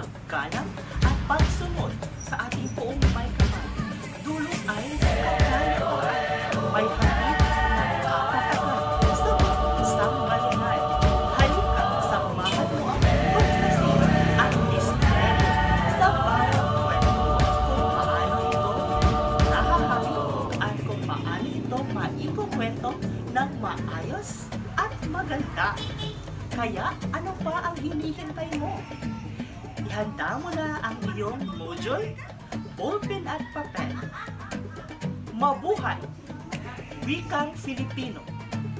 paggalang at pagsunod sa ating poong may kamay. Dulo ay nagkakayo, may hatid ng kapatagan sa isang bayanay. Halika sa mga mo ang pagkasin at misteryo sa bawat kwento kung paano ito nakakabig at kung paano ito maikukwento ng maayos at maganda. Kaya ano pa ang hinihintay mo? Ihanda mo na ang iyong module, ballpen at papel. Mabuhay! Wikang Filipino,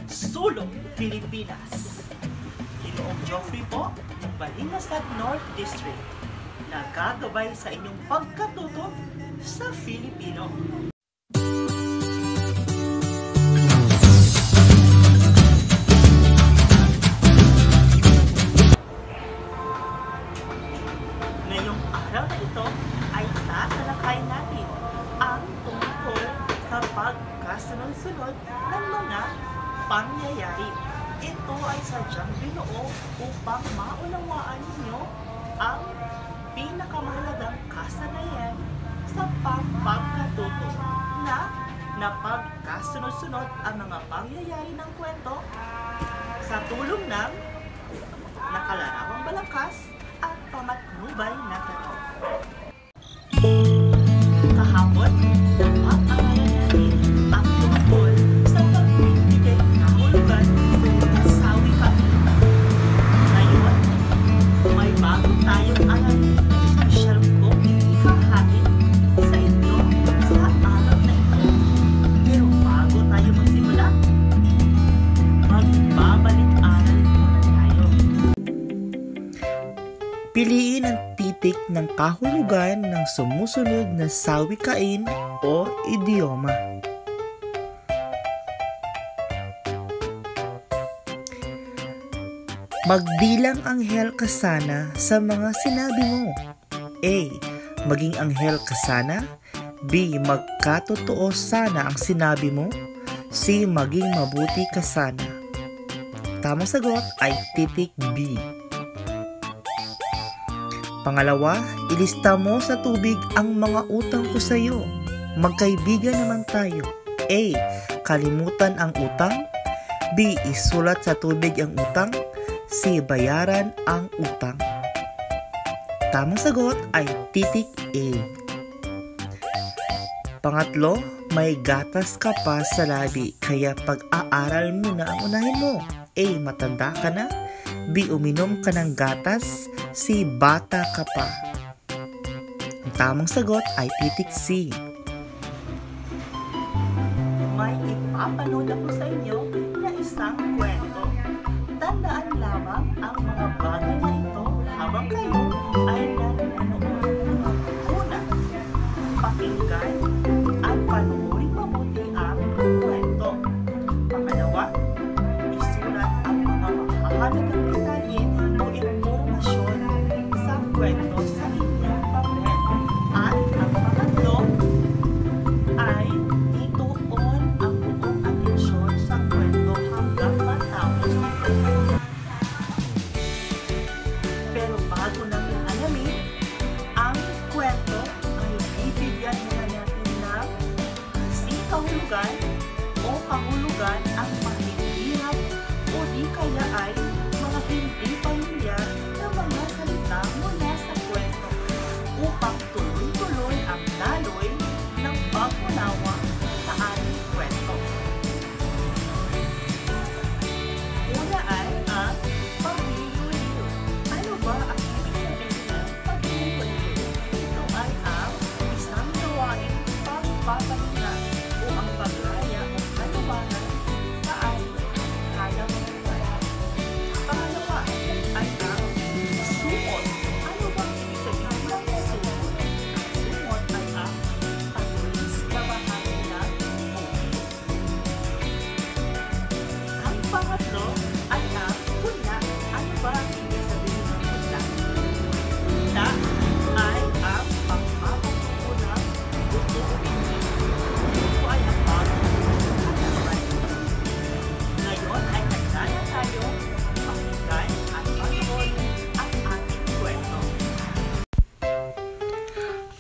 Sulong Pilipinas. Ginoong Geoffrey po, Balimasag North District, nagagabay sa inyong pagkatuto sa Filipino. Ngayong araw na ito ay tatalakayin natin ang tungkol sa pagkasunod-sunod ng mga pangyayari. Ito ay sadyang binuo upang maunawaan ninyo ang pinakamahalagang kasanayan sa pagkatuto na pagkasunod-sunod ang mga pangyayari ng kwento sa tulong ng nakalarawang balangkas at pamatnubay na tanong. Kahapon, pag-aralan natin ang tungkol sa pagbibigay ng hulugan sa sawikan. Ngayon, may bago tayong aralin na espesyal kong ihahatid sa inyo sa araw na ito. Pero bago tayo magsimula, magbabalik-aral muna tayo. Piliin ang titik ng kahulugan ng sumusunod na sawikain o idioma. Magdilang anghel ka sana sa mga sinabi mo. A. Maging anghel ka sana. B. Magkatotoo sana ang sinabi mo. C. Maging mabuti ka sana. Tamang sagot ay titik B. Pangalawa, ilista mo sa tubig ang mga utang ko sa iyo. Magkaibigan naman tayo. A. Kalimutan ang utang. B. Isulat sa tubig ang utang. C. Bayaran ang utang. Tamang sagot ay titik A. Pangatlo, may gatas ka pa sa labi, kaya pag-aaral mo na ang unahin mo. A. Matanda ka na. B. Uminom ka ng gatas. C. Bata ka pa. Ang tamang sagot ay titik C. May ipapanood ako sa inyo na isang kwento. Tandaan lamang ang mga bagay na ito habang kayo ay nanonood. Una, pakinggan at panoorin mabuti ang kwento. Pangalawa, isulat ang mga mahalagang detalye o impormasyon sa kwento sa inyong papel. At ang pangatlo ay ituon ang buong atensyon sa kwento hanggang matapos ito. Pero bago natin alamin ang kwento, ay bibigyan na natin ng kahulugan o kahulugan ang mahihirap o di kaya ay mga hindi pamilyar na mga salita mula sa kwento upang tuloy-tuloy ang daloy ng pag-unawa sa ating kwento. Una ay ang pagliliw-liw. Ano ba ang ibig sabihin ng pagliliw-liw? Ito ay ang isang gawain pagpapahinga o ang pag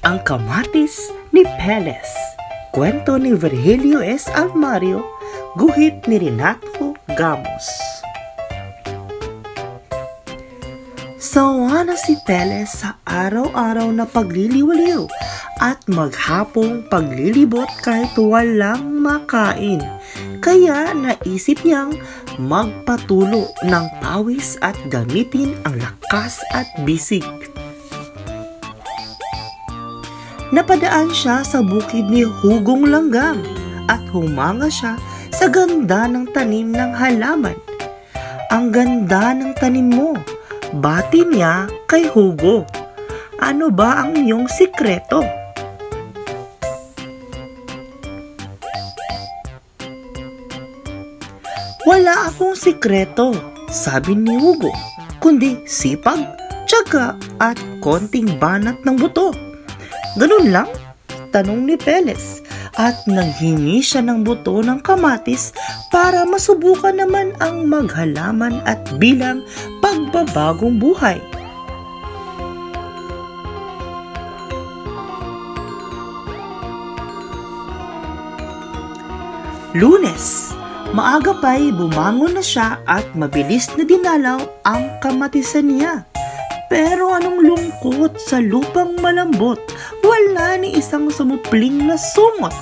Ang Kamatis ni Peles. Kwento ni Virgilio S. Almario, guhit ni Renato Gamos. Sawa na si Peles sa araw-araw na pagliliwaliw at maghapong paglilibot kahit walang makain. Kaya naisip niyang magpatulo ng pawis at gamitin ang lakas at bisig. Napadaan siya sa bukid ni Hugong Langgam at humanga siya sa ganda ng tanim ng halaman. Ang ganda ng tanim mo, bati niya kay Hugo. Ano ba ang iyong sikreto? Wala akong sikreto, sabi ni Hugo, kundi sipag, tiyaga at konting banat ng buto. Ganun lang? Tanong ni Peles at nanghingi siya ng buto ng kamatis para masubukan naman ang maghalaman at bilang pagbabagong buhay. Lunes, maaga pa'y bumangon na siya at mabilis na dinalaw ang kamatisan niya. Pero anong lungkot sa lupang malambot, wala ni isang sumupling na sumot.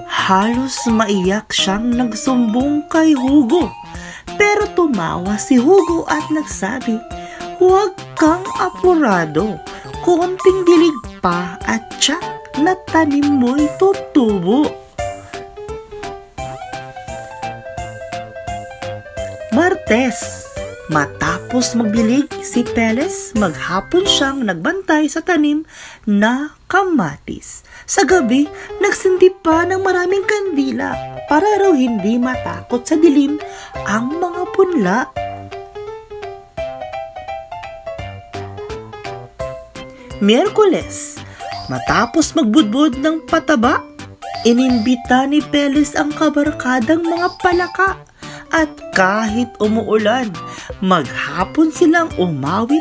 Halos maiyak siyang nagsumbong kay Hugo. Pero tumawa si Hugo at nagsabi, "Huwag kang apurado, konting dilig pa at tiyak na tanim mo'y tutubo." Martes, matapos magdilig si Peles, maghapon siyang nagbantay sa tanim na kamatis. Sa gabi, nagsindi pa ng maraming kandila para raw hindi matakot sa dilim ang mga punla. Miyerkules, matapos magbudbud ng pataba, inimbita ni Peles ang kabarkadang mga palaka. At kahit umuulan, maghapon silang umawit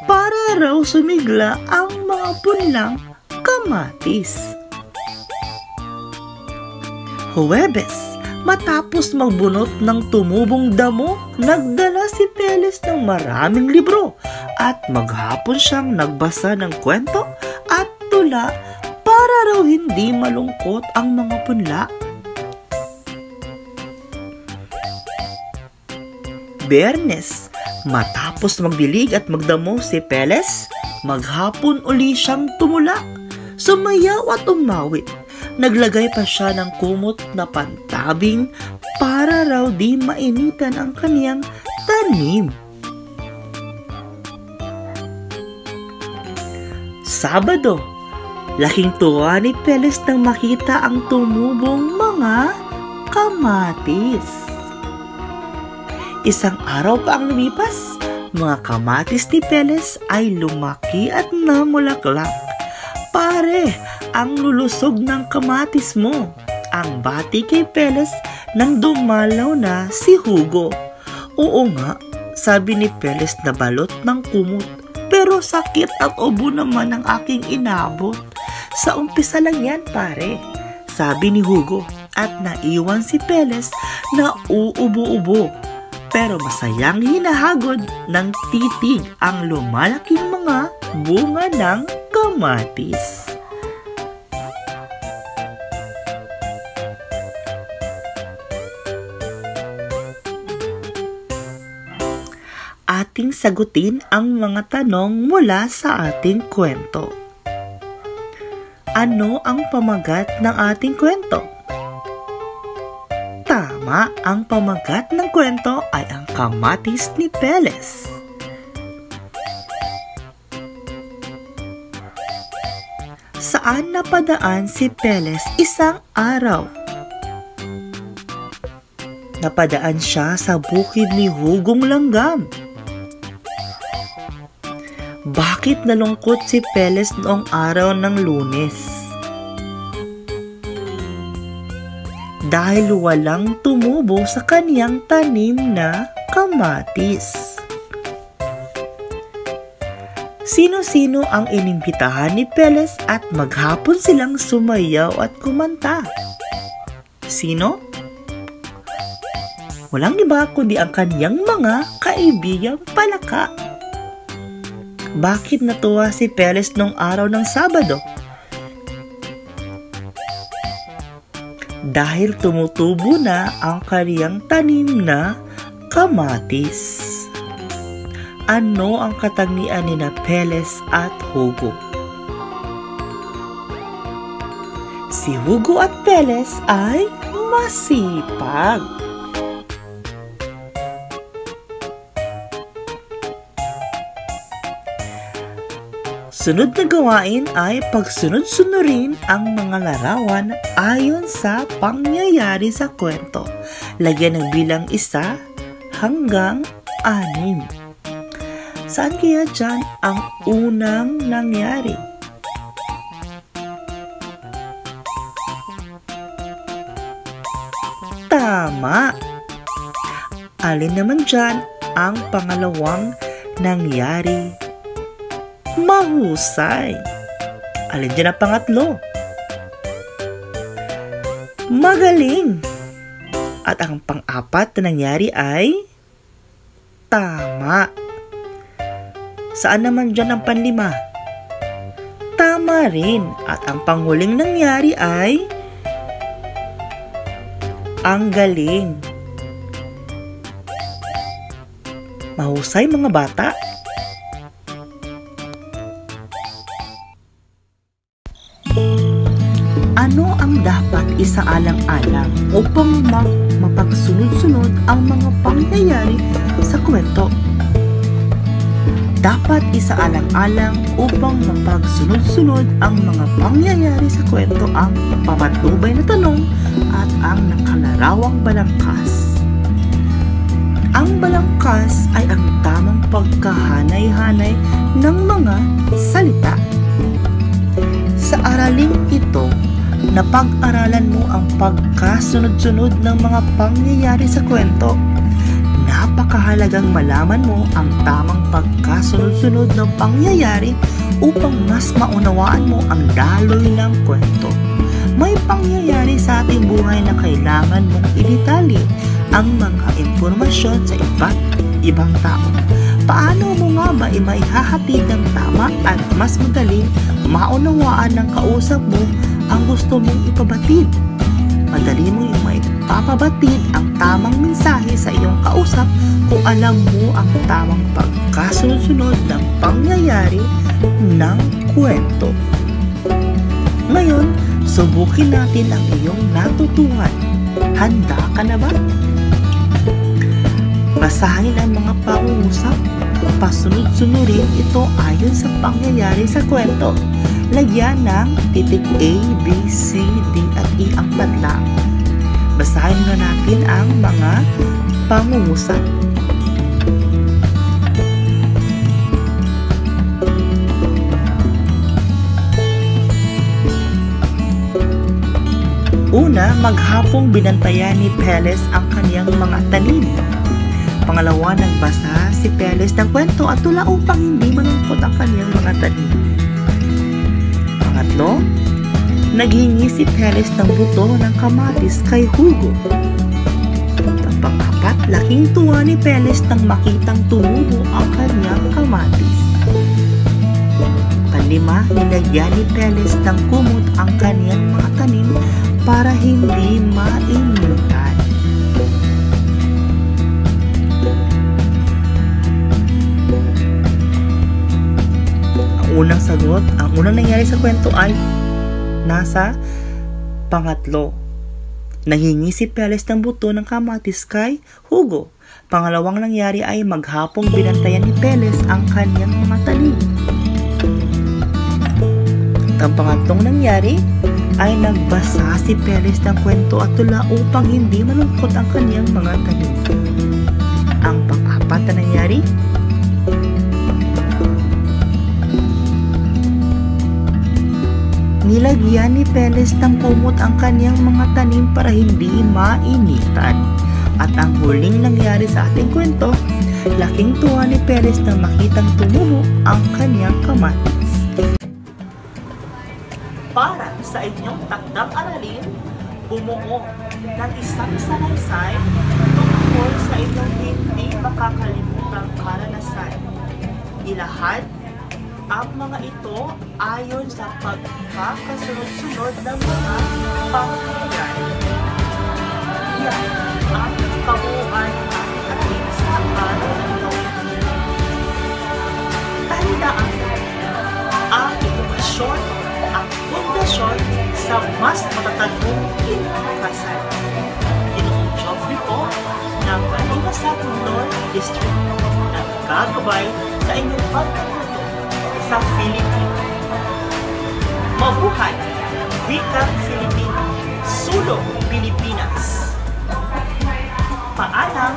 para raw sumigla ang mga punlang kamatis. Huwebes, matapos magbunot ng tumubong damo, nagdala si Peles ng maraming libro at maghapon siyang nagbasa ng kwento at tula para raw hindi malungkot ang mga punla. Biyernes, matapos magdilig at magdamo si Peles, maghapon uli siyang tumula, sumayaw at umawit. Naglagay pa siya ng kumot na pantabing para raw di mainitan ang kaniyang tanim. Sabado, laking tuwa ni Peles nang makita ang tumubong mga kamatis. Isang araw pa ang lumipas, mga kamatis ni Peles ay lumaki at namulaklak. "Pare, ang lulusog ng kamatis mo," ang bati kay Peles nang dumalaw na si Hugo. "Oo nga," sabi ni Peles na balot ng kumot, "pero sakit at ubo naman ang aking inabot." "Sa umpisa lang yan, pare," sabi ni Hugo at naiwan si Peles na uubo-ubo. Pero masayang hinahagod ng titig ang lumalaking mga bunga ng kamatis. Ating sagutin ang mga tanong mula sa ating kwento. Ano ang pamagat ng ating kwento? Tama, ang pamagat ng kwento ay ang kamatis ni Peles. Saan napadaan si Peles isang araw? Napadaan siya sa bukid ni Hugong Langgam. Bakit nalungkot si Peles noong araw ng Lunes? dahil walang tumubo sa kaniyang tanim na kamatis. Sino-sino ang inimbitahan ni Peles at maghapon silang sumayaw at kumanta? Sino? Walang iba kundi ang kaniyang mga kaibigang palaka. Bakit natuwa si Peles nung araw ng Sabado? Dahil tumutubo na ang kaniyang tanim na kamatis. Ano ang katangian ni Peles at Hugo? Si Hugo at Peles ay masipag. Sunod na gawain ay pagsunod-sunurin ang mga larawan ayon sa pangyayari sa kwento. Lagyan ng bilang 1 hanggang 6. Saan kaya dyan ang unang nangyari? Tama! Alin naman dyan ang pangalawang nangyari? Mahusay! Alin dyan ang pangatlo? Magaling! At ang pang-apat na nangyari ay tama! Saan naman dyan ang panlima? Tama rin. At ang panghuling nangyari ay ang galing. Mahusay mga bata. Ano ang dapat isaalang-alang upang mapagsunod-sunod ang mga pangyayari sa kwento? Dapat isaalang-alang upang mapagsunod-sunod ang mga pangyayari sa kwento ang papatnubay na tanong at ang nakalarawang balangkas. Ang balangkas ay ang tamang pagkahanay-hanay ng mga salita. Sa araling ito, napag-aralan mo ang pagkasunod-sunod ng mga pangyayari sa kwento. Napakahalagang malaman mo ang tamang pagkasunod-sunod ng pangyayari upang mas maunawaan mo ang daloy ng kwento. May pangyayari sa ating buhay na kailangan mong idetali ang mga impormasyon sa iba't ibang tao. Paano mo nga ba maihahatid ng tama at mas madaling maunawaan ng kausap mo ang gusto mong ipabatid? Madali mo yung maipapabatid ang tamang mensahe sa iyong kausap kung alam mo ang tamang pagkasunod-sunod ng pangyayari ng kwento. Ngayon, subukin natin ang iyong natutuhan. Handa ka na ba? Basahin ang mga pangungusap. Pasunod-sunurin ito ayon sa pangyayari sa kwento. Lagyan ng titik A, B, C, D at E ang padlang. Basahin na natin ang mga pangungusap. Una, maghapong binantayan ni Peles ang kaniyang mga tanim. Pangalawa, nagbasa si Peles ng kwento at tula upang hindi malungkot ang kaniyang mga tanim. Pangatlo, naghingi si Peles ng buto ng kamatis kay Hugo. At pang-apat, laking tuwa ni Peles nang makitang tumubo ang kaniyang kamatis. Panlima, nilagyan ni Peles ng kumot ang kaniyang mga tanim para hindi mainutan. Unang sagot, ang unang nangyari sa kwento ay nasa pangatlo. Nanghingi si Peles ng buto ng kamatis kay Hugo. Pangalawang nangyari ay maghapong binantayan ni Peles ang kanyang mga tanim. At ang pangatlong nangyari ay nagbasa si Peles ng kwento at tula upang hindi malungkot ang kanyang mga tanim. Ang pang-apat na nangyari, Nilagyan ni Peles ng kumot ang kanyang mga tanim para hindi mainitan. At ang huling nangyari sa ating kwento, laking tuwa ni Peles nang makitang tumubo ang kanyang kamatis. Para sa inyong takdang aralin, bumuo ng isang salaysay tungkol sa inyong hindi makakalimutang karanasan. Ilahad ang mga ito ayon sa pagkakasunod-sunod ng mga pangyayari. Yan ang kabuuan ng ating sa araw na ito. Tandaan ang edukasyon ang pundasyon sa mas matatagong kinabukasan. Ginoong Geoffrey po ng Baliwasag North District na gagabay sa inyong pagkatuto sa Filipino. Mabuhay! Wikang Filipino! Sulong Pilipinas! Paalam!